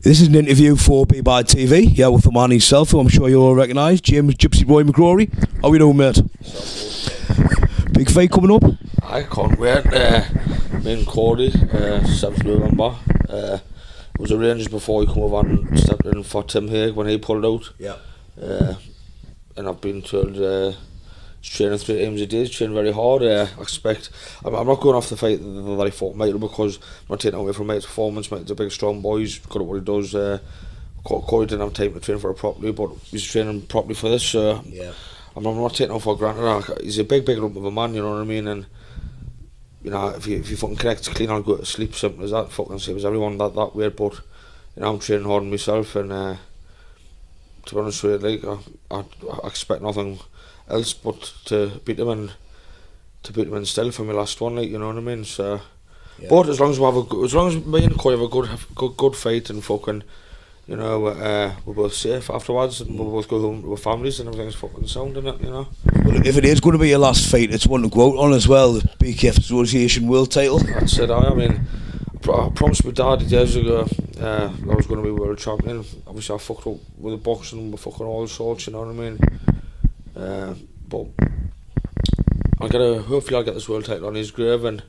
This is an interview for BKB TV, yeah, with the man himself, who I'm sure you'll all recognise, James Gypsy Boy McCrory. How are you doing, mate? Big fight coming up? I can't wait. Me and Cody, 7th November. It was arranged before he come over and stepped in for Tim Hague when he pulled out. Yeah. And I've been told he's training 3 times a day, he's training very hard. I expect, I'm not going off the fight that he fought Michael because I'm not taking away from Mike's performance. Mike's a big strong boy, he's good at what he does. Cody didn't have time to train for it properly, but he's training properly for this, so yeah. I'm not taking him for granted. He's a big lump of a man, you know what I mean, and you know, if you fucking connect clean, I'll go to sleep, simple as that. Fucking same as everyone that weird, but you know, I'm training hard on myself, and to be honest with you, like I expect nothing else but to beat him and in style for my last one, like, you know what I mean. So, yeah. But as long as me and Corey have a good fight and fucking, you know, we're both safe afterwards and we'll both go home with families and everything's fucking sound in it, you know. Well, if it is going to be your last fight, it's one to go out on as well, the BKF Association World Title. That's it. I mean, I promised my dad years ago I was going to be world champion. Obviously I fucked up with the boxing, with fucking all sorts, you know what I mean. But hopefully I'll get this world title on his grave, and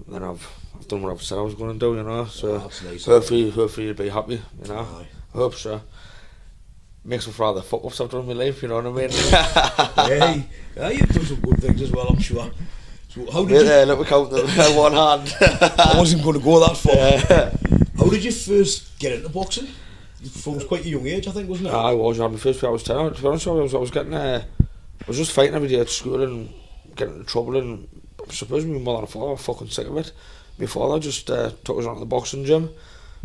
then I've done what I've said I was going to do, you know. So nice. hopefully he'll be happy, you know. Aye. I hope so. Makes me proud of the fuck-ups I've done in my life, you know what I mean. Yeah, you've done some good things as well, I'm sure. So how did you... Let me count them in one hand. I wasn't going to go that far. How did you first get into boxing? From quite a young age, I think, wasn't it? I was. My first fight I was 10. To be honest with you, I was just fighting every day at school and getting into trouble, and I suppose my mother and father were fucking sick of it. My father just took us on to the boxing gym.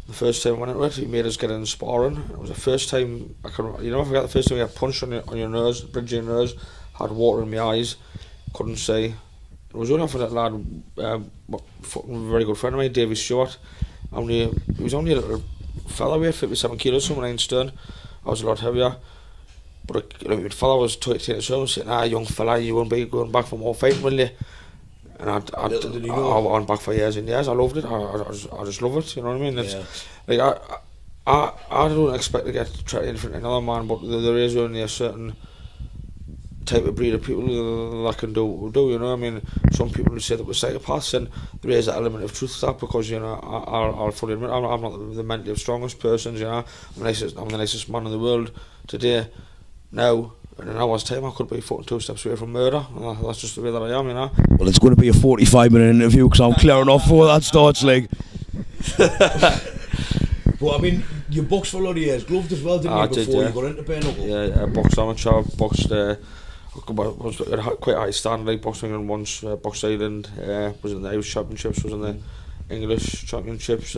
The first time I went into it, he made us get in sparring. It was the first time I forget the first time you got punched on your nose, bridge of your nose, had water in my eyes, couldn't see. It was only after that lad, fucking very good friend of mine, Davy Stewart. He was only a little fella, weighed 57 kilos, 9 stone. I was a lot heavier. But my father was taking it home and saying, young fella, you won't be going back for more fighting, will you? And I went back for years and years. I loved it. I just love it, you know what I mean? It's, like, I don't expect to get treated from another man, but there is only a certain type of breed of people that can do, you know what I mean? Some people would say that we're psychopaths, and there is an element of truth to that, because, you know, I'll fully admit I'm not the mentally strongest person, you know. I'm the nicest man in the world today. Now, in an hour's time, I could be fucking 2 steps away from murder. That's just the way that I am, you know. Well, it's going to be a 45-minute interview because I'm clearing off before that starts, like. Well, I mean, you boxed for a lot of years, gloved as well, didn't you, before you got into bare knuckle? Yeah, I boxed amateur, boxed, was at quite a high standard, like boxing England once, boxed Ireland, was in the Irish Championships, was in the English Championships.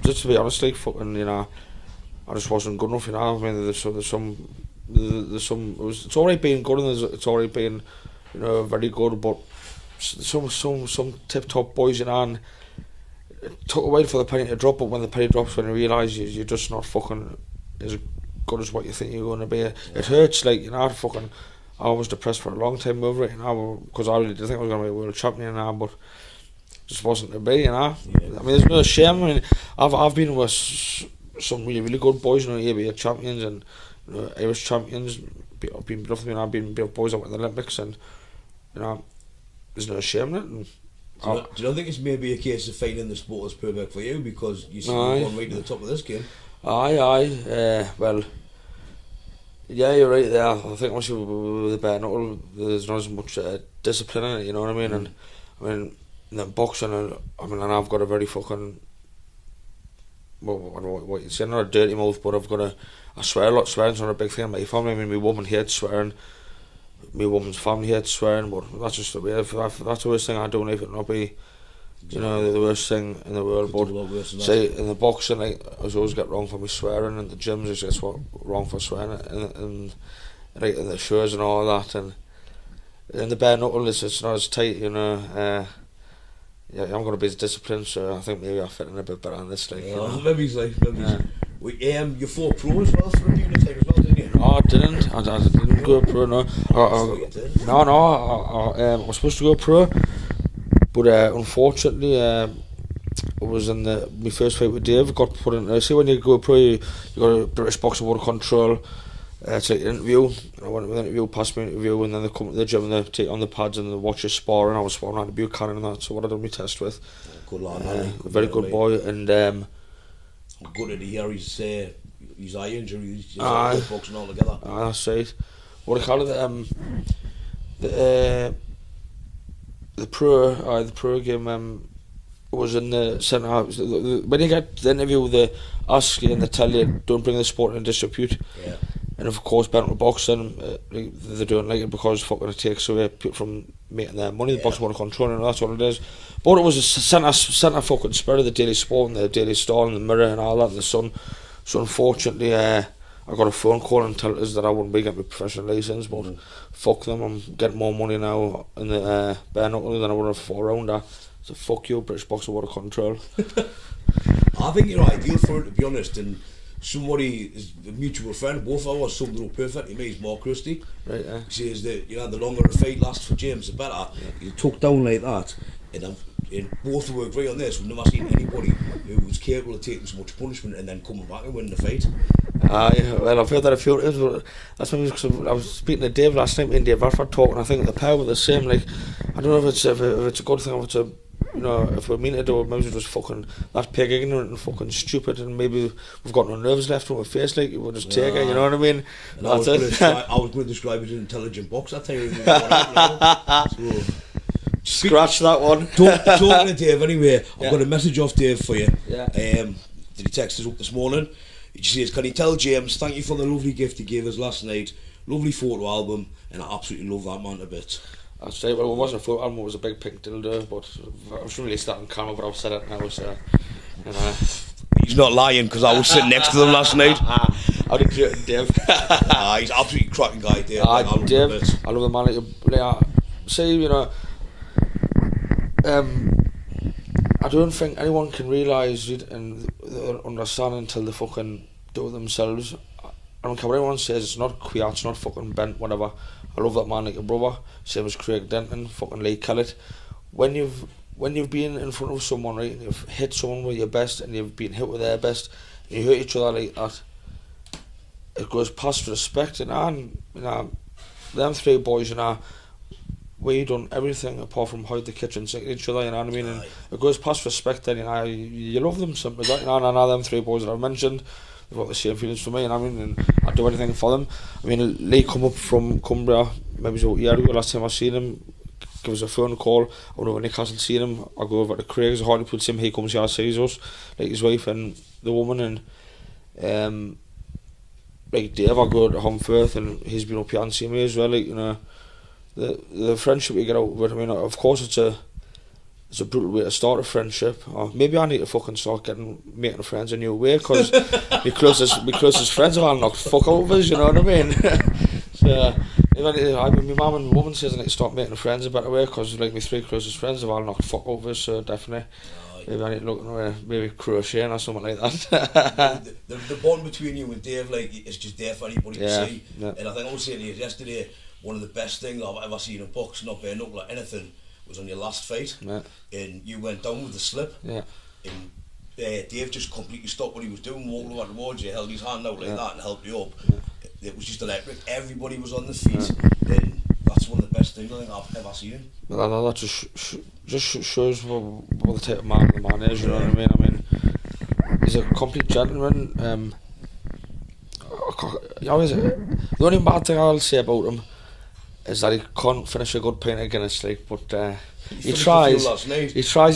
Just to be honest, like, fucking, you know, I just wasn't good enough, you know. I mean, it's alright being good and it's alright being, you know, very good, but some tip-top boys, you know, and it took a while for the penny to drop, but when the penny drops, when you realise you're just not fucking as good as what you think you're going to be, it hurts, like, you know. I was depressed for a long time over it, you know, because I really did think I was going to be a world champion now, but just wasn't to be, you know. I mean, there's no shame. I mean, I've been with some really good boys, you know, ABA champions and, you know, Irish champions. I've been with me, and I've been with boys out in the Olympics, and, you know, there's no shame in it. And do you not think it's maybe a case of finding the sport is perfect for you, because you seem to gone right to the top of this game? Well, yeah, you're right there. I think once you with the bare knuckle, there's not as much discipline in it, you know what I mean? And I mean, in the boxing, and I've got a very fucking, well, I don't know what you'd say, not a dirty mouth, but I swear a lot. Swearing's not a big thing in my family. I mean, my woman hates swearing, my woman's family hates swearing, but that's just the way. That's the worst thing I do, if it not be, you know, the worst thing in the world. But say in the boxing, like, I always get wrong for me swearing, and the gyms I just get wrong for swearing, and like in the shows and all that, and in the bare knuckle, it's not as tight, you know. Yeah, I'm going to be disciplined, so I think maybe I fit in a bit better on this. Like, you know. Maybe. You fought pro as well for a period of time as well, didn't you? No, I didn't go pro. No, I was supposed to go pro, but unfortunately, was in my first fight with Dave. Got put in. See, when you go pro, you got a British Boxing Board of Control. It's like an interview. I went with an interview, passed me an interview, and then they come to the gym and they take on the pads and they watch you sparring. I was sparring on the Buchanan and that. So what I done my test with. Good lad, very good boy, and I'm good to hear his eye injury. He's boxing all together. That's right. What I call it, the pro game was in the centre. When you get the interview, they ask you and they tell you don't bring the sport and disrepute. Yeah. And of course, bantam boxing, they don't like it because fucking it takes away people from making their money. The boxing want to control it, and that's what it is. But it was a centre fucking spirit of the Daily Sport and the Daily Star and the Mirror and all that and the Sun. So unfortunately, I got a phone call and told us that I wouldn't be getting my professional licence, but fuck them, I'm getting more money now in the bare knuckle than I would have 4 rounder. So fuck you, British Boxing Board of Control. I think you're ideal for it, to be honest, and somebody is a mutual friend, both of us summed it up perfect to me, is Mark Christie. Right, yeah. He says that, you know, the longer the fight lasts for James, the better. Yeah. You tuck down like that, and both of us agree on this. We've never seen anybody who was capable of taking so much punishment and then coming back and winning the fight. Well, I've heard that a few times, but that's maybe because I was speaking to Dave last night, me and Dave Radford talking. I think the pair were the same. Like, I don't know if it's a good thing or if it's a, you know, if we mean to do it, maybe it's just fucking that pig ignorant and fucking stupid, and maybe we've got no nerves left on our face, like we'll just take it, you know what I mean? I was going to describe it as an intelligent boxer. I tell you, so, scratch that one. Talking to Dave anyway, I've got a message off Dave for you. Yeah. Did he text us up this morning? He says, can you tell James, thank you for the lovely gift he gave us last night, lovely photo album, and I absolutely love that man a bit. That's right. Well, it wasn't a photo album, it was a big pink dildo, but I shouldn't really start on camera, but I've said it now, so, you know. He's not lying, because I was sitting next to them last night. How did you, Dave? He's absolutely cracking guy, Dave. I love the man. Like, say, you know, I don't think anyone can realise it and understand until they fucking do it themselves. I don't care what anyone says, it's not queer, it's not fucking bent, whatever. I love that man like a brother, same as Craig Denton, fucking Lee Kellett. When you've been in front of someone, right, and you've hit someone with your best and you've been hit with their best, and you hurt each other like that, it goes past respect. And you know, them 3 boys, you know, we done everything apart from hide the kitchen sink each other, you know what I mean? And it goes past respect, then, you know, you love them simply, you know, and I know them 3 boys that I've mentioned, they've got the same feelings for me, you know what I mean? And I'd do anything for them. I mean, Lee come up from Cumbria, maybe it was a year ago, last time I seen him, give us a phone call. I went over to Newcastle and seen him. I go over to Craig's, a Hartlepool team, he comes here, sees us, like his wife and the woman, and like Dave, I go to Humfirth and he's been up here and seen me as well, like, you know. The friendship you get out of it, I mean, of course it's a brutal way to start a friendship. Or maybe I need to fucking start making friends a new way, because my closest friends have all knocked fuck out of us, you know what I mean? So, I mean, my mum and woman says I need to start making friends a better way, because like my 3 closest friends have all knocked fuck out of us, so definitely. Maybe I need to look at maybe crocheting or something like that. the bond between you and Dave, like, is just there for anybody to see. Yeah. And I think I was saying to you yesterday, one of the best things I've ever seen in boxing, not bare knuckle or anything, was on your last fight. Yeah. And you went down with the slip. Yeah. And Dave just completely stopped what he was doing, walked over towards you, held his hand out like that and helped you up. Yeah. It was just electric. Everybody was on the feet. Yeah. And that's one of the best things I think I've ever seen. Well, that just shows what the type of man the man is, you know what I mean? I mean, he's a complete gentleman. The only bad thing I'll say about him is that he can't finish a good pint of Guinness, like, but he tries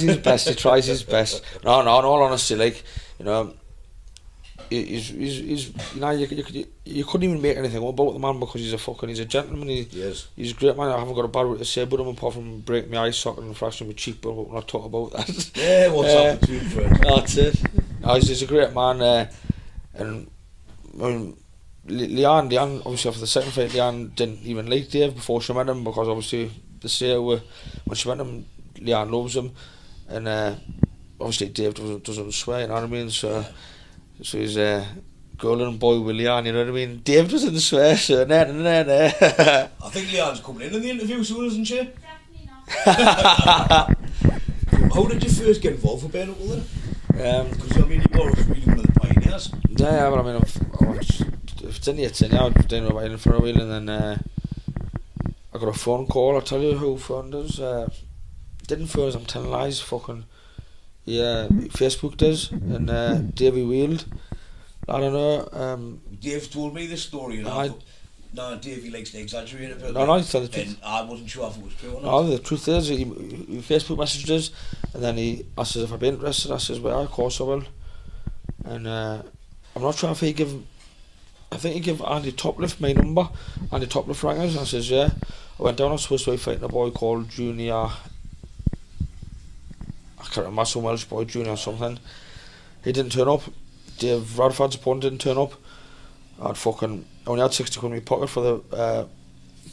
his best. No, in all honesty, like, you know, he's you know, you couldn't even make anything about the man, because he's a gentleman. He's a great man. I haven't got a bad word to say about him apart from break my eye socket and fracture my cheekbone, but we'll not talk about that. Yeah, what's up between friends? That's it. No, he's a great man, and I mean, Leanne, obviously after the second fight, Leanne didn't even like Dave before she met him, because obviously they say when she met him, Leanne loves him, and obviously Dave doesn't swear, you know what I mean? So he's a golden boy with Leanne, you know what I mean? Dave doesn't swear, so nah. I think Leanne's coming in the interview soon, isn't she? Definitely not. How did you first get involved with bare knuckle then? Because I mean, you both really one of the pioneers. Yeah, but I mean, if it's in the 10, yeah, I've been riding for a while, and then I got a phone call. I'll tell you who phoned us. Didn't phone us, I'm telling lies. Fucking, yeah, Facebook does, and Davey Wield. I don't know. Dave told me this story, and I thought, no, Davey likes to exaggerate a bit. No, no, tell the truth. And I wasn't sure if it was true or not. No, the truth is, he Facebook messaged us, and then he asked us if I'd be interested. I says, well, of course I will. And I'm not sure if he give. I think he gave Andy Topliff my number. Andy Topliff rang us, and I says, yeah. I went down, I was supposed to be fighting a boy called Junior. I can't remember, some Welsh boy, Junior something. He didn't turn up. Dave Radford's opponent didn't turn up. I only had 60 quid in my pocket for the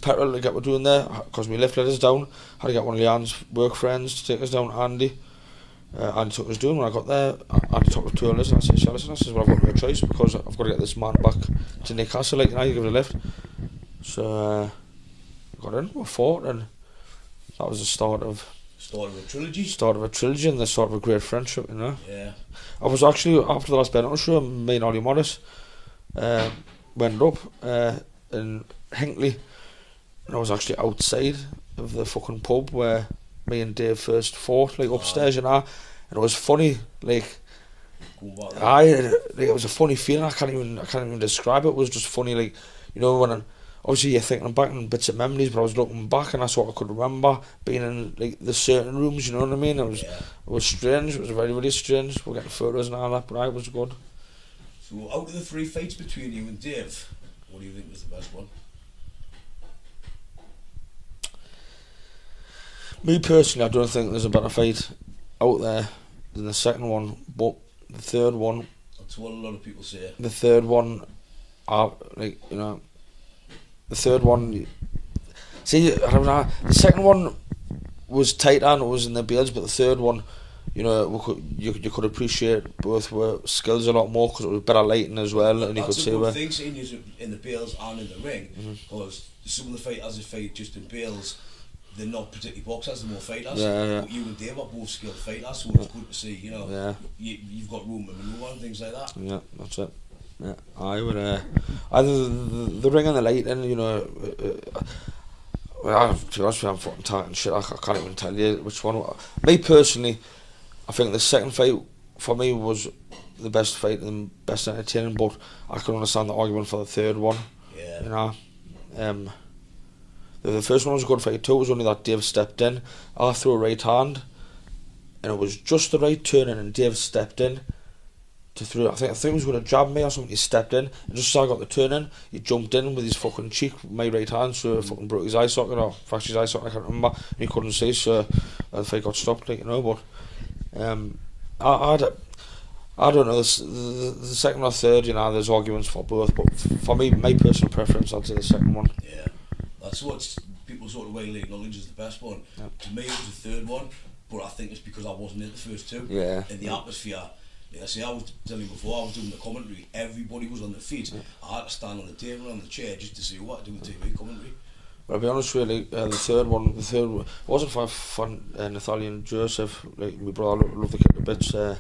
petrol to get what we're doing there, because my lift let us down. Had to get one of Leanne's work friends to take us down, Andy. Andy took us down. When I got there, Andy took us to us, and I said, listen, I says, well, I've got no choice, because I've got to get this man back to Newcastle, like, you give it a lift. So got in, we fought, and that was the start of a trilogy. Start of a trilogy, and the start of a great friendship, you know. Yeah. I was actually, after the last Benetton show, me and Ollie Morris went up in Hinckley, and I was actually outside of the fucking pub where me and Dave first fought, like upstairs, you know. And it was funny, like, it was a funny feeling. I can't even describe it. It was just funny, like, you know, when obviously you're thinking back in bits of memories, but I was looking back and that's what I could remember, being in like the certain rooms, you know what I mean? It was strange. It was very, very strange. We're getting photos and all that, but it was good. So out of the 3 fights between you and Dave, what do you think was the best one? Me personally, I don't think there's a better fight out there than the second one, but the third one. That's what a lot of people say. The third one, like, you know, the third one. See, I don't know. The second one was tight and it was in the beards, but the third one, you know, you could appreciate both were skills a lot more because it was better lighting as well, and you could see where. That's a good thing, seeing you in the Bales and in the ring, because some of the fighters that fight just in Bales, they're not particularly boxers, they're more fighters. Yeah. But you and Dave are both skilled fighters, so it's good to see, you know, you've got room to manoeuvre and things like that. Yeah, that's it. Yeah, I would. Either the ring and the lighting, you know. Well, to be honest with you, I'm fucking tired and shit. I can't even tell you which one. Me personally, I think the second fight for me was the best fight and best entertaining, but I can understand the argument for the third one. Yeah. You know. The first one was a good fight too. It was only that Dave stepped in. I threw a right hand, and it was just the right turning, and Dave stepped in to throw. I think he was going to jab me or something. He stepped in, and just as I got the turn in, he jumped in with his fucking cheek, my right hand, so fucking broke his eye socket or fractured his eye socket. I can't remember. And he couldn't see, so the fight got stopped, like, you know. But I don't know. The second or third, you know, there's arguments for both, but for me, my personal preference, I'd say the second one. Yeah, that's what people sort of widely acknowledge as the best one. Yep. To me, it was the third one, but I think it's because I wasn't in the first two. Yeah. And the atmosphere. Like I say, I was telling you before, I was doing the commentary, everybody was on their feet. Yeah. I had to stand on the table, on the chair, just to see what I do with TV commentary. But I'll be honest with you, like, the third one, it wasn't for Nathaniel Joseph, like, my brother loved the kid to bits. I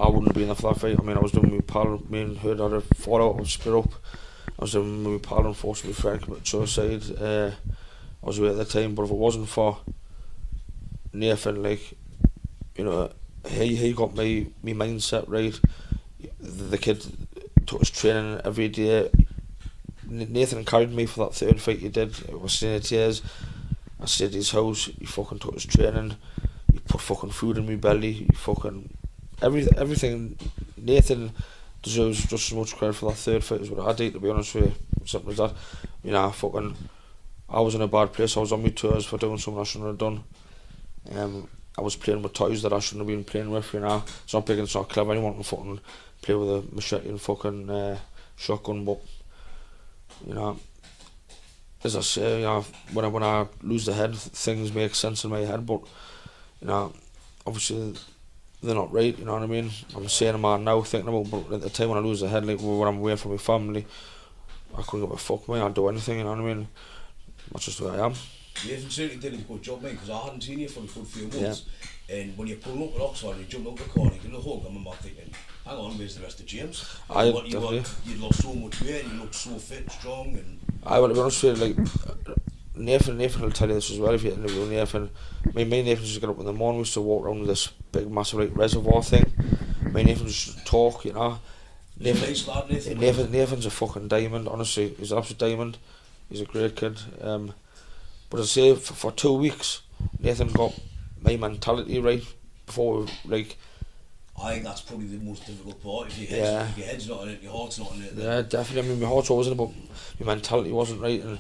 wouldn't be in there for that fight. I mean, I was doing my pal, me and her had a fallout, I was split up. I was doing my pal, unfortunately, my friend committed suicide. I was away at the time, but if it wasn't for Nathan, like, you know, he got my mindset right. The kid took his training every day. Nathan carried me for that third fight he did. I was in tears. I stayed at his house. He fucking took his training. He put fucking food in my belly. He fucking everything. Nathan deserves just as much credit for that third fight as what I did, to be honest with you. Something like that. You know, I was in a bad place. I was on my toes for doing something I shouldn't have done. I was playing with toys that I shouldn't have been playing with, you know. It's not big and it's not clever. Anyone can fucking play with a machete and fucking shotgun, but, you know, as I say, you know, when I lose the head, things make sense in my head, but, you know, obviously they're not right, you know what I mean? I'm saying them all now, thinking about, but at the time when I lose the head, like when I'm away from my family, I couldn't give a fuck, man. I'd do anything, you know what I mean? That's just who I am. You certainly did a good job, mate, because I hadn't seen you for a good few months. And when you're pulling up at Oxford and you jump out the car and you get a hug, I remember thinking, hang on, where's the rest of James? You'd lost so much weight and you looked so fit and strong. And I will be honest with you, like, Nathan will tell you this as well if you interview Nathan. Me and Nathan just get up in the morning, we used to walk around this big massive like reservoir thing. Me and Nathan just talk, you know. Nathan's a fucking diamond, honestly. He's an absolute diamond. He's a great kid. But I say for 2 weeks, Nathan got my mentality right before, like. I think that's probably the most difficult part. If your head's not in it, your heart's not in it. Yeah, definitely. I mean, my heart's always in it, but my mentality wasn't right. And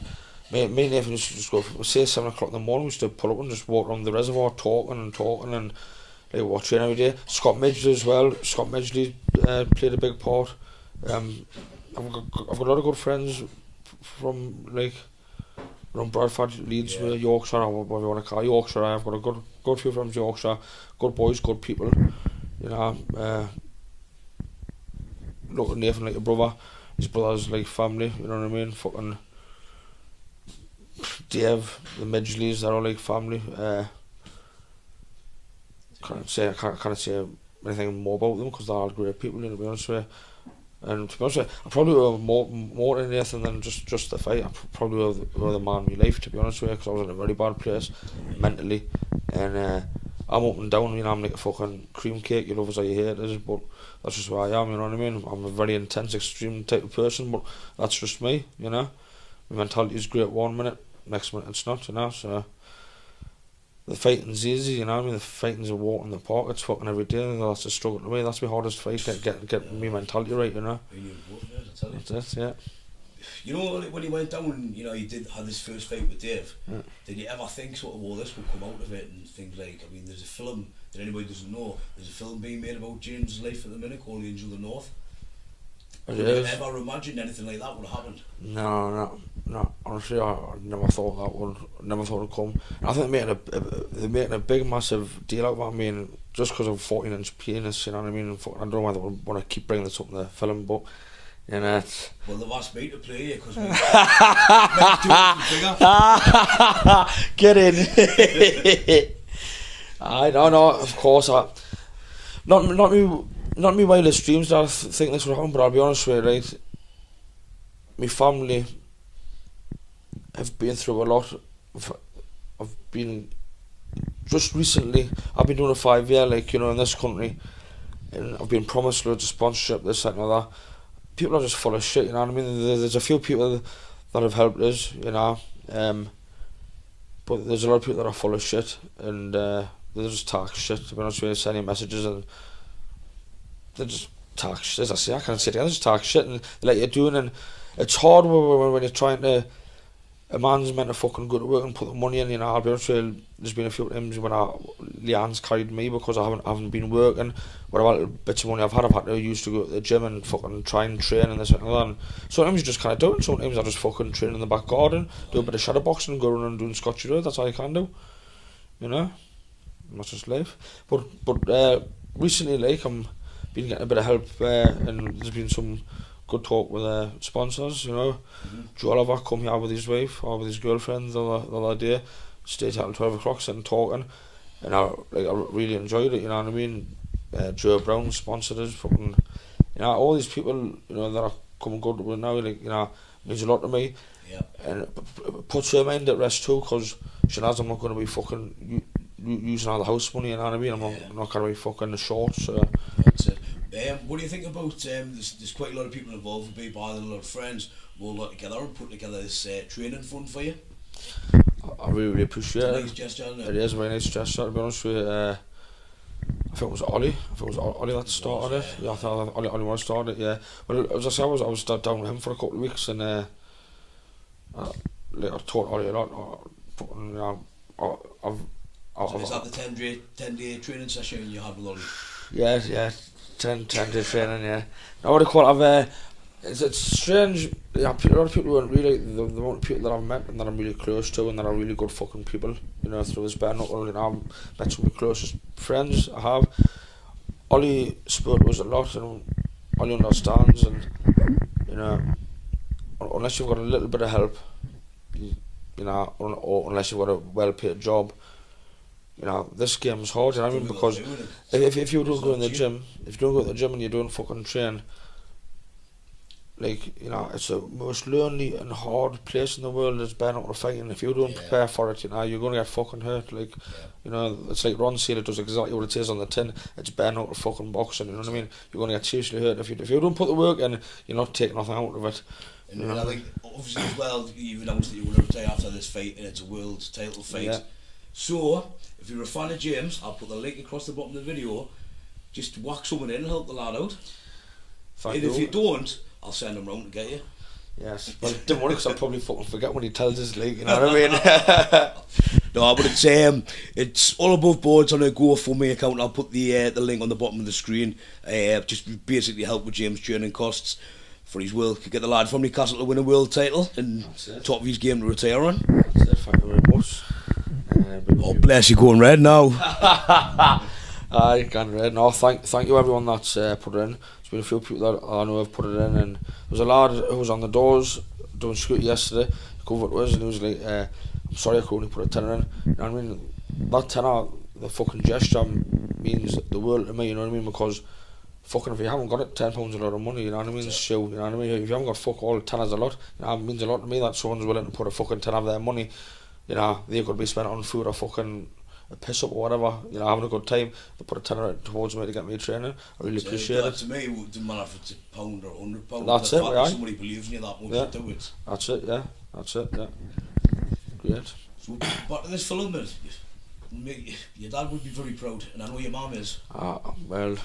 me and Nathan used to just go, say 7 o'clock in the morning, we used to pull up and just walk around the reservoir talking and like watching every day. Scott Midgley as well. Scott Midgley played a big part. I've got a lot of good friends from like around Bradford, Leeds, Yorkshire, or whatever you want to call it, Yorkshire. I've got a good few friends from Yorkshire, good boys, good people. You know, look at Nathan like a brother. His brother's like family. You know what I mean? Fucking Dave, the Midgleys, they're all like family. Can't say anything more about them because they're all great people. To be honest with you. And to be honest with you, I probably were more than Nathan than just the fight. I probably were the man of my life, to be honest with you, because I was in a very bad place mentally. And I'm up and down, you know, I'm like a fucking cream cake, you love us or you hate us, but that's just who I am, you know what I mean? I'm a very intense, extreme type of person, but that's just me, you know? My mentality is great 1 minute, next minute it's not, you know, so. The fighting's easy, you know what I mean? The fighting's a walk in the park, it's fucking every day, that's a struggle to me, that's my hardest fight, get my mentality right, you know? That's it, yeah. You know, when you went down and, you know, you had this first fight with Dave, did you ever think sort of all this would come out of it and things like, I mean, there's a film that anybody doesn't know, there's a film being made about James' life at the minute called The Angel of the North. Would you ever imagine anything like that would have happened? No. Honestly, I never thought it'd come. And I think they're making a big, massive deal out of it. I mean, just because of 14-inch penis, you know what I mean? I don't know why they want to keep bringing this up in the film, but you know, it's... Well, they've asked me to play you because Get in. I know, of course. Not me wildest dreams that I think this would happen, but I'll be honest with you, right? My family have been through a lot. I've been just recently. I've been doing a 5-year, like, you know, in this country, and I've been promised loads of sponsorship, this, that, and that. People are just full of shit, you know what I mean? There's a few people that have helped us, you know, but there's a lot of people that are full of shit, and they just talk shit, to be honest with you, sending messages, and they just talk shit, as I say, I can't say it again, they just talk shit, and they let you do it, and it's hard when you're trying to, a man's meant to fucking go to work and put the money in, you know. I'll be honest with you, there's been a few times when Leanne's carried me because I haven't been working. Whatever little bits of money I've had to use to go to the gym and fucking try and train and this and that. And sometimes you just can't do it. Sometimes I just fucking train in the back garden, do a bit of shadow boxing, go around and doing Scotchy road. That's all you can do, you know. That's just life. But recently, like, I'm been getting a bit of help, and there's been some good talk with sponsors, you know. Joe Oliver come here with his wife or with his girlfriend the other day, stayed till 12 o'clock sitting talking, and I really enjoyed it, you know what I mean. Joe Brown sponsored us, fucking, you know, all these people, you know, that are coming good with now, like, you know, means a lot to me. Yeah. And it puts her mind at rest too, because she knows I'm not going to be fucking using all the house money, you know what I mean. I'm not going to be fucking short, so. That's it. What do you think about, there's quite a lot of people involved with BKB and a lot of friends all got together and put together this training fund for you? I really appreciate it. It's a nice gesture, isn't it? It is a very nice gesture, to be honest with you. I think it was Ollie. That started it. Yeah, I thought Ollie was started it, yeah. Well, as I said, I was down with him for a couple of weeks, and I taught Ollie a lot. You know, so is that the 10-day training session you had with Ollie? Yeah. 10-day training, yeah. Now what do you call it? It's strange. Yeah, a lot of people who aren't really the amount of people that I've met and that I'm really close to and that are really good fucking people. You know, through this bare knuckle, you know, I've met some of my closest friends I have. Ollie spoke to us a lot, and Ollie understands, and you know, unless you've got a little bit of help, you know, or unless you've got a well-paid job, you know, this game's hard, you know what I mean? Because if you don't go in the gym, if you don't go to the gym and you don't fucking train, like, you know, it's the most lonely and hard place in the world. It's bare knuckle fighting. If you don't prepare for it, you know, you're gonna get fucking hurt. Like, you know, it's like Ron said, it does exactly what it says on the tin. It's bare knuckle fucking boxing. You know what I mean? You're gonna get seriously hurt if you don't put the work in. You're not taking nothing out of it. And I think obviously as well, you've announced that you want to retire after this fight, and it's a world title fight. Yeah. So if you're a fan of James, I'll put the link across the bottom of the video. Just whack someone in and help the lad out. And if you don't, I'll send him round to get you. Yes, well, don't worry, because I'll probably fucking forget when he tells us, like, you know what I mean? No, but it's all above boards on a GoFundMe account. I'll put the link on the bottom of the screen. Just basically help with James' training costs for his world. Get the lad from Newcastle to win a world title and top of his game to retire on. That's it, thank you very much. Oh, bless you, going red now. Aye, going red. No, thank you everyone that's put it in. There's been a few people that I know have put it in, and there's a lad who was on the doors doing scooty yesterday. He came over to us and he was like, I'm sorry I could only put a tenner in. You know what I mean? That tenner, the fucking gesture means the world to me, you know what I mean? Because fucking if you haven't got it, £10 a lot of money, you know what I mean? So, you know what I mean? If you haven't got fuck all, tenner's a lot. You know, it means a lot to me that someone's willing to put a fucking tenner of their money. You know, they could be spent on food or fucking a piss up or whatever, you know, having a good time. They put a tenner towards me to get me training. I really appreciate it. To me, it doesn't matter if it's £1 or £100. That's it, right? Somebody believes in you that much to do it. That's it, yeah. That's it, yeah. Great. So, back to this film, your dad would be very proud, and I know your mum is. Well,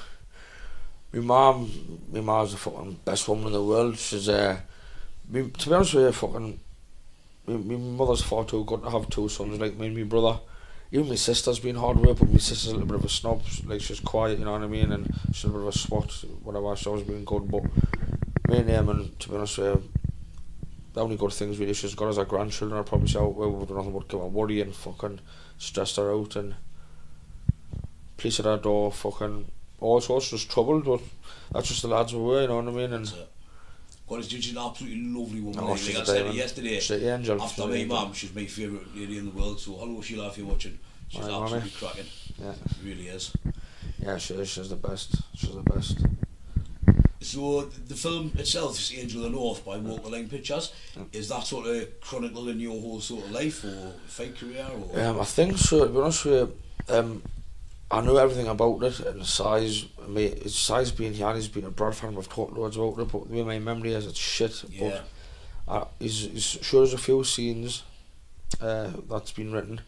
my mom's the fucking best woman in the world. She's, to be honest with you, fucking, my mother's far too good to have two sons like me and my brother. Even my sister's been hard work, but my sister's a little bit of a snob. Like, she's quiet, you know what I mean, and she's a bit of a swat, whatever. She's always been good, but me and him, and to be honest with you, the only good things really she's got as her grandchildren. I'd probably say, we would do nothing but give her worry and fucking stress her out and police at her door, fucking all sorts, just troubled, but that's just the lads we were, you know what I mean, and God, she's an absolutely lovely woman. Oh, she's like I said yesterday, she's an angel. After my mum, she's my favourite lady in the world, so hello Sheila if you're watching. She's absolutely cracking. Yeah. She really is. Yeah, she is, she's the best. She's the best. So the film itself is Angel of the North by Walker Line Pictures. Is that sort of chronicling your whole sort of life or fight career? Or? I think so, to be honest with you. I know everything about it, and the size. His size being here, he's been a Bradford fan. We've talked loads about it, but the way my memory is, it's shit. Yeah. But he's showed us a few scenes that's been written.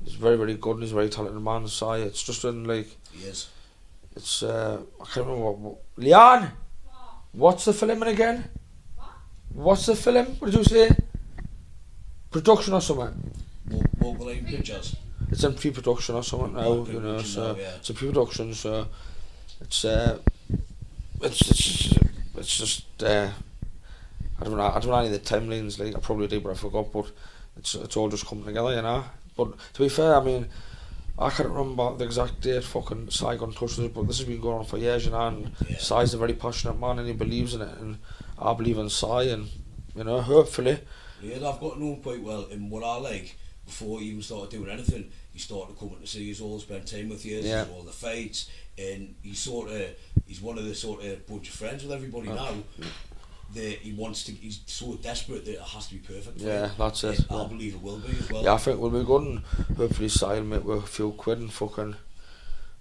He's very, very good, and he's a very talented man. So it's just in like. He is. It's I can't remember what. Leon, what's the film in again? What's the film? What did you say? Production or something? Walker Line Pictures. It's in pre-production or something now, you know. So it's a pre-production, so it's just I don't know any of the timelines. Like I probably did, but I forgot. But it's all just coming together, you know. But to be fair, I mean, I can't remember the exact date. Fucking Cy got in touch with us, but this has been going on for years, you know. And Cy's a very passionate man, and he believes in it, and I believe in Cy, and you know, hopefully. Yeah, I've got to know him quite well, and what I like. Before he even started doing anything, he started coming to see us all, spend time with you, all the fights, and he's one of the sort of bunch of friends with everybody now. That he's so desperate that it has to be perfect for him. That's it. I believe it will be as well. Yeah, I think we'll be good, and hopefully Cy will make with a few quid and fucking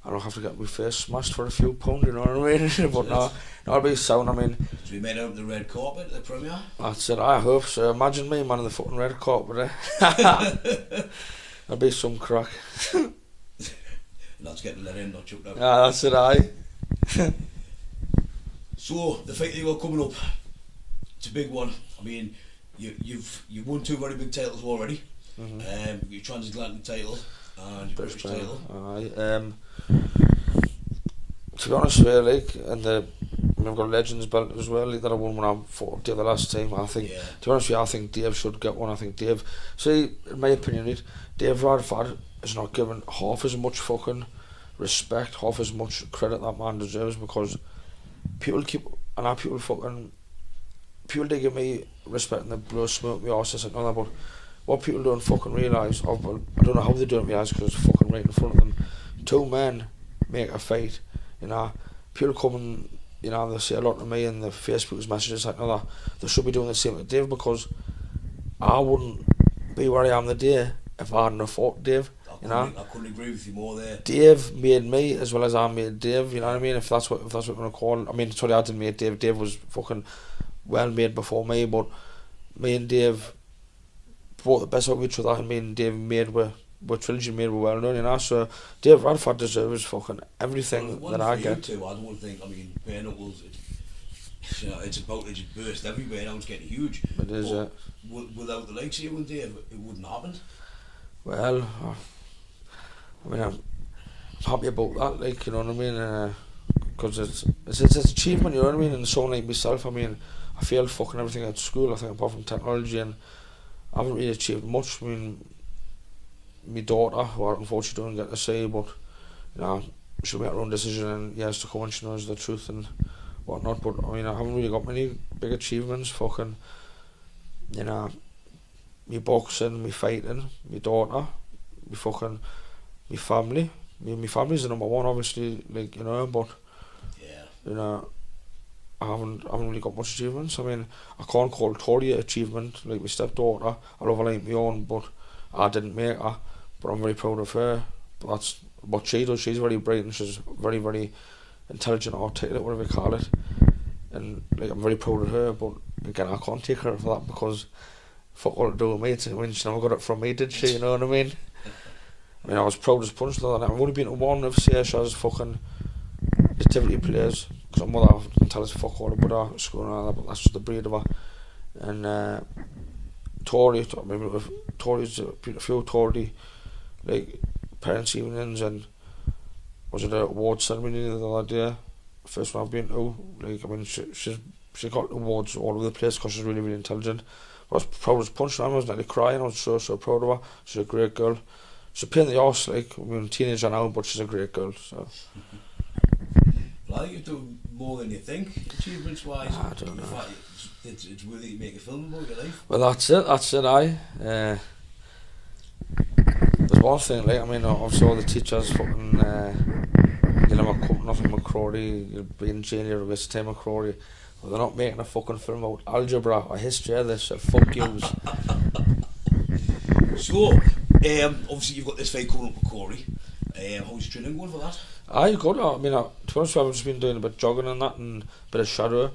I don't have to get my face smashed for a few pounds, you know what I mean? But no, it'll be sound, I mean. So we made out the red carpet at the premiere? That's it, I hope so. Imagine me, man, on the fucking red carpet, eh? That'll be some crack. And that's getting let in, not chucked out. Yeah, that's it, aye. So, the fight that you got coming up, it's a big one. I mean, you've won 2 very big titles already. Your transatlantic title and your British title. Aye. To be honest with you, like, and I've got a Legends belt as well, like, that I won when I fought Dave the last time. I think, to be honest with you, I think Dave should get one. I think Dave, see, in my opinion, Dave Radford is not given half as much fucking respect, half as much credit that man deserves, because people they give me respect and they blow smoke me arse and all that, but what people don't fucking realise, or well, I don't know how they don't realise because it's fucking right in front of them. Two men make a fight, you know. People come and, you know, they say a lot to me in the Facebook's messages like that. They should be doing the same with Dave, because I wouldn't be where I am today if I hadn't fought Dave. You know, I couldn't agree with you more there. Dave made me as well as I made Dave. You know what I mean? If that's what we're gonna call it. I mean, sorry, I didn't make Dave. Dave was fucking well made before me, but me and Dave brought the best out of each other, and me and Dave made were trilogy made were well known, you know. So Dave Radford deserves fucking everything that I get. Too, I don't think. I mean, bare knuckles. You know, it's about to just burst everywhere now. It's getting huge. It is. Without the likes of you and Dave, it wouldn't happen. Well, I mean, I'm happy about that. Like, you know what I mean? Because it's achievement. You know what I mean? And someone like myself, I mean, I failed fucking everything at school. I think apart from technology, and I haven't really achieved much. I mean, my daughter, who I unfortunately don't get to see, but you know, she'll make her own decision in years to come when she knows the truth and whatnot. But I mean, I haven't really got many big achievements. Fucking, you know, me boxing, me fighting, my daughter, me fucking, me family. My family's the number one, obviously. Like, you know, but yeah, you know, I haven't really got much achievements. I mean, I can't call Tori an achievement. Like my stepdaughter, I love her like my own, but I didn't make her. But I'm very proud of her. But that's what she does. She's very bright and she's very, very intelligent, articulate, whatever you call it. And like, I'm very proud of her. But again, I can't take her for that, because fuck all to do with me. I mean, she never got it from me, did she? You know what I mean? I mean, I was proud as punch though. I've only been to one of CSR's fucking activity players, because her mother didn't tell us fuck all about her school and all that, but that's just the breed of her. And Tori's a few Tory like parents' evenings, and was it a award ceremony the other day? First one I've been to. Like, I mean, she got awards all over the place because she's really, really intelligent. I was proud as punch. I was nearly crying. I was so proud of her. She's a great girl. She's a pain in the arse, like, I mean, teenager now, but she's a great girl. So. Well, I think you've done more than you think, achievements wise. I don't know. It's worth it to make a film about your life. Well, that's it. There's one thing, like, I mean, obviously all the teachers fucking, you'll never come nothing McCrory, you'll be in jail, you'll waste time McCrory. But they're not making a fucking film about algebra or history of this, so fuck yous. So, obviously you've got this fight coming up with Corey. How's your training going for that? Aye, good. I mean, to be honest, I've just been doing a bit of jogging and that, and a bit of shadow.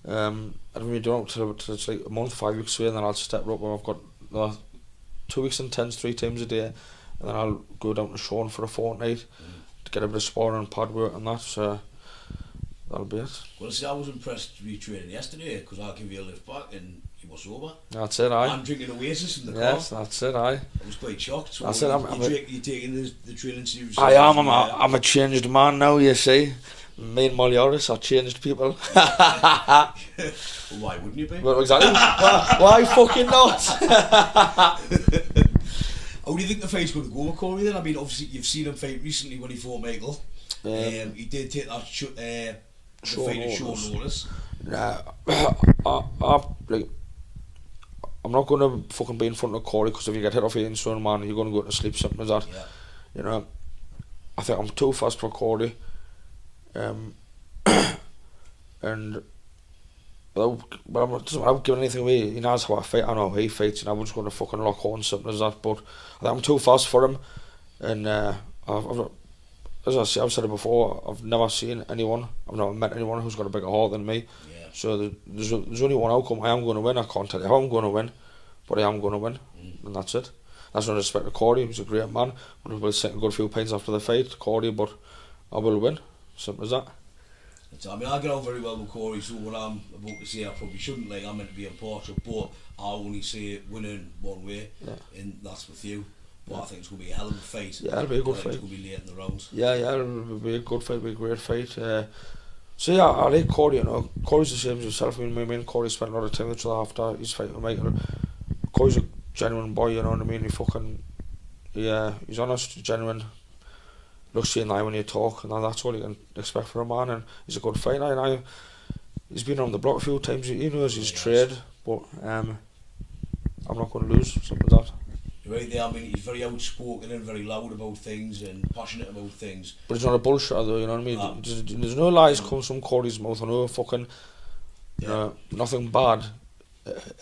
I don't really do it till it's like a month, 5 weeks away, and then I'll step up when I've got 2 weeks intense 3 times a day, and then I'll go down to Sean for a fortnight to get a bit of sparring and pad work and that, so that'll be it. Well, see, I was impressed with your training yesterday, because I'll give you a lift back and you were sober. That's it, aye. I'm drinking Oasis in the car. Yes, that's it, aye. I was quite shocked. So that's it, you're taking the training seriously. I am, I'm a changed man now, you see. Me and Molly Orris are changed people. Well, why wouldn't you be? Well, exactly. why fucking not? How do you think the fight's going to go with Corey then? I mean, obviously you've seen him fight recently when he fought Michael. He did take that fight at short notice. Nah, I'm not going to fucking be in front of Corey, because if you get hit off your insulin, man, you're going to go to sleep, something like that. Yeah. You know, I think I'm too fast for Corey. And without giving anything away, he knows how I fight, I know how he fights, and I'm just going to fucking lock on something as that. But I think I'm too fast for him, and as I say, I've said it before, I've never met anyone who's got a bigger heart than me. Yeah. So there's only one outcome. I am going to win. I can't tell you how I'm going to win, but I am going to win, and that's it. That's no respect to Corey. He's a great man. We'll sit a good few pints after the fight, Corey, but I will win. Simple as that. I mean, I get on very well with Corey, so what I'm about to say I probably shouldn't, like, I'm meant to be impartial, but I only say winning one way, and that's with you. But I think it's going to be a hell of a fight. Yeah, it'll be a good fight. It's going to be late in the rounds. Yeah, it'll be a good fight, it'll be a great fight. So yeah, I like Corey, you know. Corey's the same as yourself. I mean, me and Corey spent a lot of time with each other after his fight with Michael. Corey's a genuine boy, you know what I mean? He's honest, genuine. Looks you in the eye when you talk, and that's all you can expect from a man, and he's a good fighter. He's been around the block a few times, he knows his trade, but I'm not going to lose, something like that. Right there, I mean, he's very outspoken and very loud about things and passionate about things. But he's not a bullshitter though, you know what I mean? There's no lies comes from Corey's mouth, or no fucking, you know, nothing bad.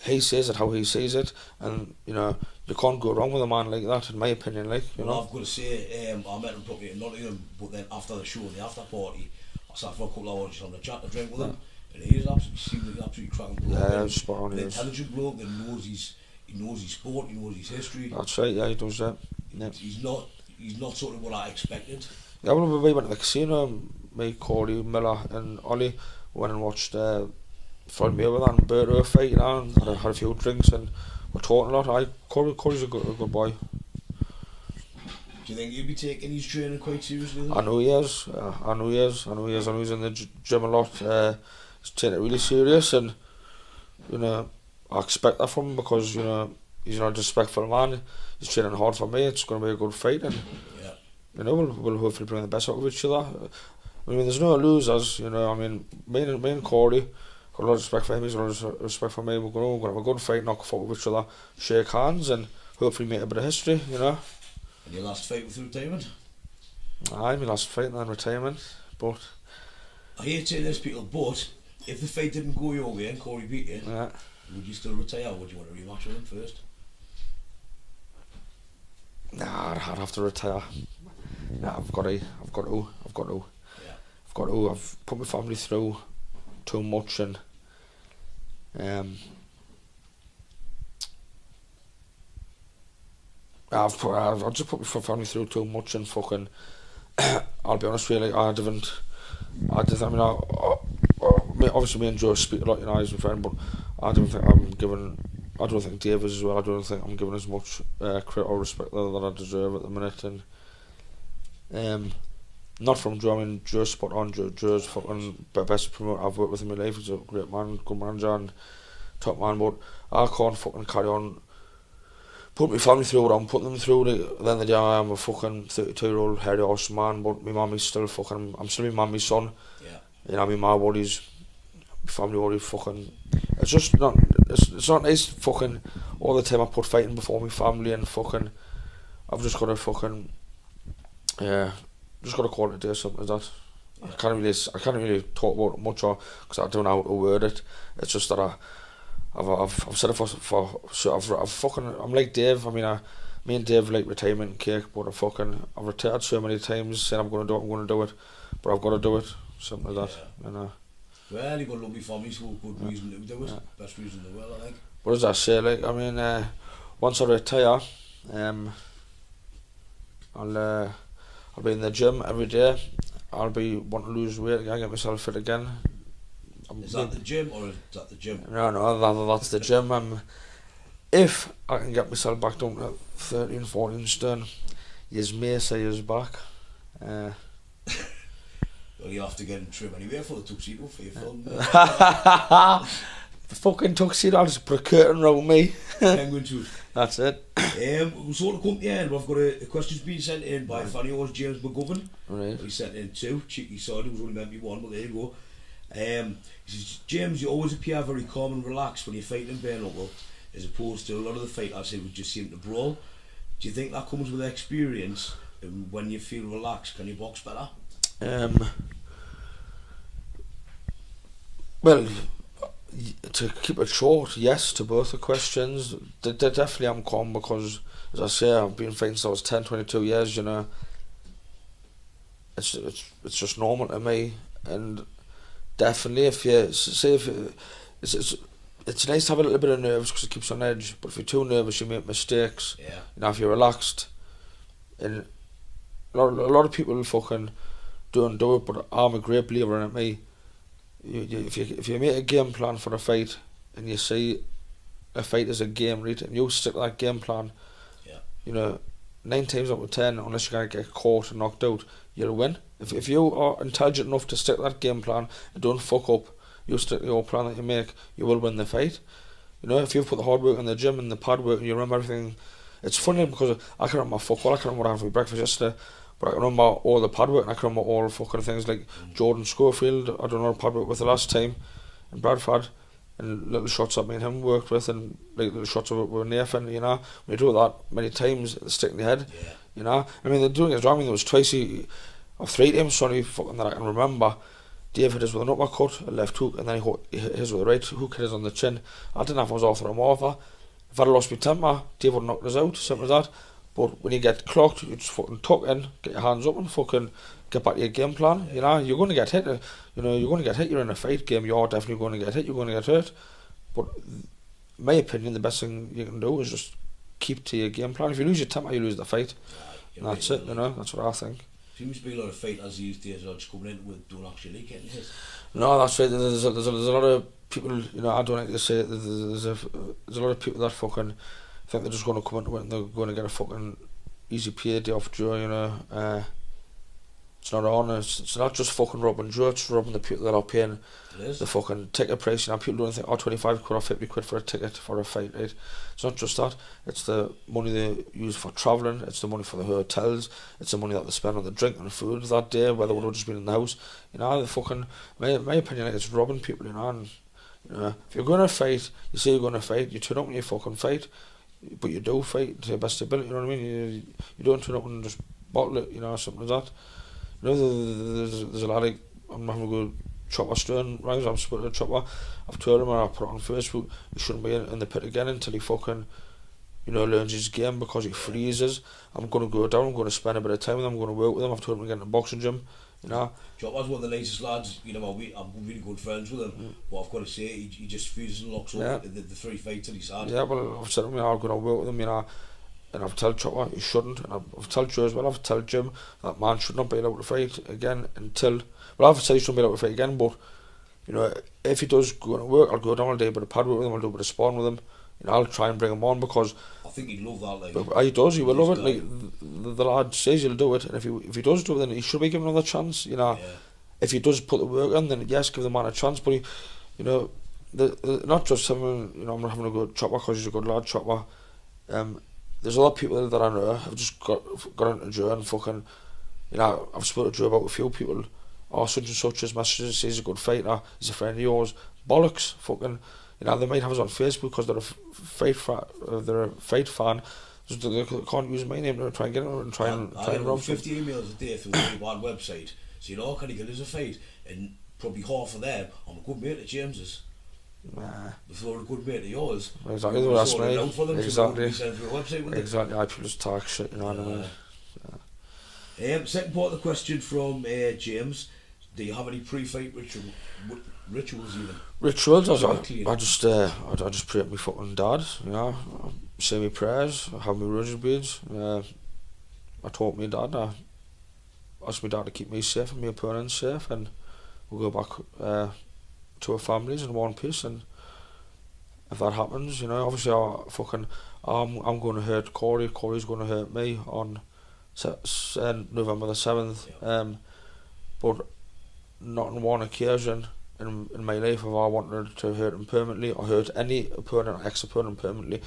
He says it how he sees it, and you know, you can't go wrong with a man like that, in my opinion. Like, you know. I've got to say, I met him probably in Nottingham, but then after the show, the after party, I sat for a couple of hours just on the chat to drink with him, and he is seemed like an absolutely cracking bloke. Yeah, spot on. An intelligent bloke that knows his sport, he knows his history. That's right. Yeah, he does that. Yeah. He's not sort of what I expected. Yeah, when we went to the casino, me, Corey, Miller, and Ollie went and watched Floyd Mayweather and Berto fight, you know, and had a few drinks, and we're talking a lot. Corey's a good boy. Do you think he'll be taking his training quite seriously? I know he is. I know he's in the gym a lot. He's taking it really serious, and you know, I expect that from him because, you know, he's not a disrespectful man. He's training hard for me. It's going to be a good fight, and you know, we'll hopefully bring the best out of each other. I mean, there's no losers, you know. I mean, me and Corey got a lot of respect for him. He's got a lot of respect for me. We're going to have a good fight, knock out with each other, shake hands, and hopefully make a bit of history, you know. And your last fight with retirement? Aye, my last fight and then retirement. But I hate saying this, people, but if the fight didn't go your way and Corey beat you, would you still retire, or would you want to rematch with him first? Nah, I'd have to retire. Nah, I've got to. Yeah. I've put my family through too much, and I've just put my family through too much, and fucking I'll be honest with you, like, I mean, obviously me and Joe speak a lot, you know, he's my friend, but I don't think Dave is as well. I don't think I'm giving as much credit or respect that I deserve at the minute, and not from Joe. I mean, Joe's spot on. Joe's fucking best promoter I've worked with in my life. He's a great man, good manager, and top man. But I can't fucking carry on put my family through what I'm putting them through. Like, at the end of the day, I'm a fucking 32-year-old hairy horse man, but my mummy's still fucking. I'm still my mummy's son. Yeah. You know, my worries, my family worries. Fucking. It's just not. It's not nice. Fucking all the time I put fighting before my family, and fucking. I've just got to fucking. Just got to call it a day, something like that. Yeah. I can't really talk about it much, because I don't know how to word it. It's just that I've said it I'm like Dave. I mean, me and Dave like retirement cake, but I've retired so many times saying I'm going to do it, but I've got to do it, something like that. You know. Well, you've got a lovely family, so good reason to do it. Yeah. Best reason in the world, I think. What does that say? Like, I mean, once I retire, I'll be in the gym every day. I'll be wanting to lose weight again, get myself fit again. Is that the gym, or is that the gym? No, that's the gym. If I can get myself back down to 13, 14 stone, you may say he's back. Well, you'll have to get in trim anyway for the tuxedo for your film. The fucking tuxedo, I'll just put a curtain around me. Penguin shoes. That's it. We'll sort of come to the end. We've got a question's been sent in by Fanny O's James McGovern. Right. He sent in 2. Cheeky side, it was only meant to be 1, but there you go. He says, James, you always appear very calm and relaxed when you're fighting in bare knuckle, as opposed to a lot of the fight I say would just seem to brawl. Do you think that comes with experience, and when you feel relaxed, can you box better? Well, to keep it short, yes to both the questions. Definitely I'm calm, because, as I say, I've been fighting since I was 10, 22 years, you know. It's just normal to me, and definitely it's nice to have a little bit of nerves because it keeps you on edge, but if you're too nervous you make mistakes. Yeah. You know, if you're relaxed, and a lot of people fucking don't do it, but I'm a great believer in it, me. If you make a game plan for a fight and you see a fight as a game, right, and you stick to that game plan, you know, 9 times out of 10, unless you're going to get caught and knocked out, you'll win. If you are intelligent enough to stick to that game plan and don't fuck up, you stick to your plan that you make, you will win the fight. You know, if you put the hard work in the gym and the pad work and you remember everything. It's funny because I can remember football, I can remember what I had for breakfast yesterday, but I can remember all the pad work, and I can remember all fucking things like Jordan Schofield. I don't know pad work with the last time in Bradford. and little shots that me and him worked with, and like little shots of it with Nathan, you know. When you do that many times, it's sticking in your head, you know. I mean, they're doing it wrong. I mean, there was twice or 3 times, sorry, fucking that I can remember. Dave hit us with an uppercut, a left hook, and then he hit us with a right hook, hit us on the chin. I didn't have I was off or over. If I'd lost my temper, Dave would have knocked us out, simple as that. But when you get clocked, you just fucking tuck in, get your hands up and fucking get back to your game plan. You know, you're going to get hit. You know, you're going to get hit. You're in a fight game. You're definitely going to get hit. You're going to get hurt. But in my opinion, the best thing you can do is just keep to your game plan. If you lose your temper, you lose the fight. And that's it. You know, that's what I think. Seems to be a lot of fighters these days are just coming in with don't actually getting hit. No, that's right. There's a lot of people. You know, I don't like to say it, there's a lot of people that fucking think they're just going to come into it and they're going to get a fucking easy payday off Joe. You know, it's not honest. It's not just fucking robbing Joe. It's robbing the people that are paying the fucking ticket price. You know, people don't think 25 quid or 50 quid for a ticket for a fight, right? It's not just that. It's the money they use for travelling. It's the money for the hotels. It's the money that they spend on the drink and the food that day, whether they would have just been in the house. You know, the fucking my opinion, like, it's robbing people. You know, and you know, if you're going to fight, you say you're going to fight, you turn up and you fucking fight, but you do fight to your best ability. You know what I mean? You don't turn up and just bottle it. You know, something like that. You know, there's a lot of, I'm having a good chopper stern rings, I'm split a chopper. I've told him, and I put it on Facebook, he shouldn't be in the pit again until he fucking, you know, learns his game, because he freezes. I'm going to go down, I'm going to spend a bit of time with him, I'm going to work with him. I've told him to get in the boxing gym, you know. Chopper's one of the nicest lads, you know. I'm really good friends with him, but I've got to say, he just freezes and locks up the 3 fights that he's had. Yeah, well, I've said to him, you know, I'm going to work with him, you know. And I've told Chopper he shouldn't, and I've told Joe as well, I've told Jim that man should not be allowed to fight again until, well, I've said he shouldn't be allowed to fight again, but, you know, if he does go to work, I'll go down a day, a bit of pad work with him, I'll do a bit of sparring with him, you know, I'll try and bring him on, because I think he'd love that, like. But he does, he will love it, like, the lad says he'll do it, and if he does do it, then he should be given another chance, you know. If he does put the work in, then yes, give the man a chance, but he, you know, not just him, you know, I'm having a good Chopper because he's a good lad, Chopper. There's a lot of people that I know have just got into Joe and fucking, you know, I've spoken to Joe about a few people, such and such as messages, says he's a good fighter, he's a friend of yours, bollocks, fucking, you know, they might have us on Facebook because they're a fight fan, so they can't use my name to try and get it and try and rob 50 emails a day through the UBAD website, saying, oh, can he get us a fight? And probably half of them, I'm a good mate of James's. Nah. Before a good mate of yours. Exactly, that's me. Exactly. Exactly. I just talk shit, you know what I mean? Second part of the question from James. Do you have any pre-fight rituals even? Rituals? I just pray to my fucking dad, you know. Say my prayers, I have my rosary beads. I taught my dad, I asked my dad to keep me safe and my opponents safe, and we'll go back to our families in one piece. And if that happens, you know, obviously I'm going to hurt Corey's going to hurt me on November the 7th, but not on one occasion in my life have I wanted to hurt him permanently or hurt any opponent or ex-opponent permanently.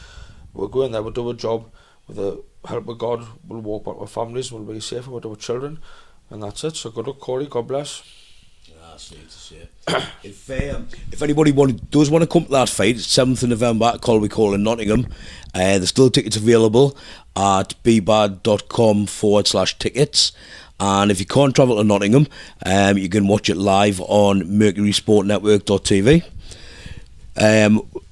We'll go in there, we'll do a job, with the help of God, we'll walk back with families, we'll be safe, we'll do with children, and that's it. So good luck, Corey, God bless. That's neat to say. If anybody does want to come to that fight, 7th of November at Colby Call in Nottingham, there's still tickets available at bbad.com/tickets. And if you can't travel to Nottingham, you can watch it live on mercurysportnetwork.tv.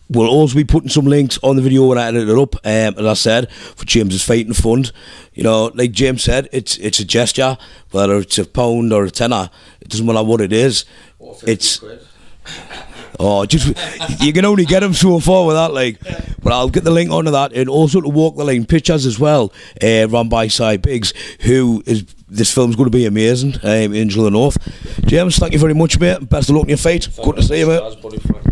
We'll also be putting some links on the video when I edit it up, as I said, for James's Fighting Fund. You know, like James said, it's a gesture, whether it's £1 or a tenner, it doesn't matter what it is. It's quid. You can only get them so far with that, like. But I'll get the link onto that, and also to Walk the Line pictures as well, run by Cy Biggs, this film's going to be amazing. Angel of the North. James, thank you very much, mate. Best of luck in your fight. Good to see you, mate.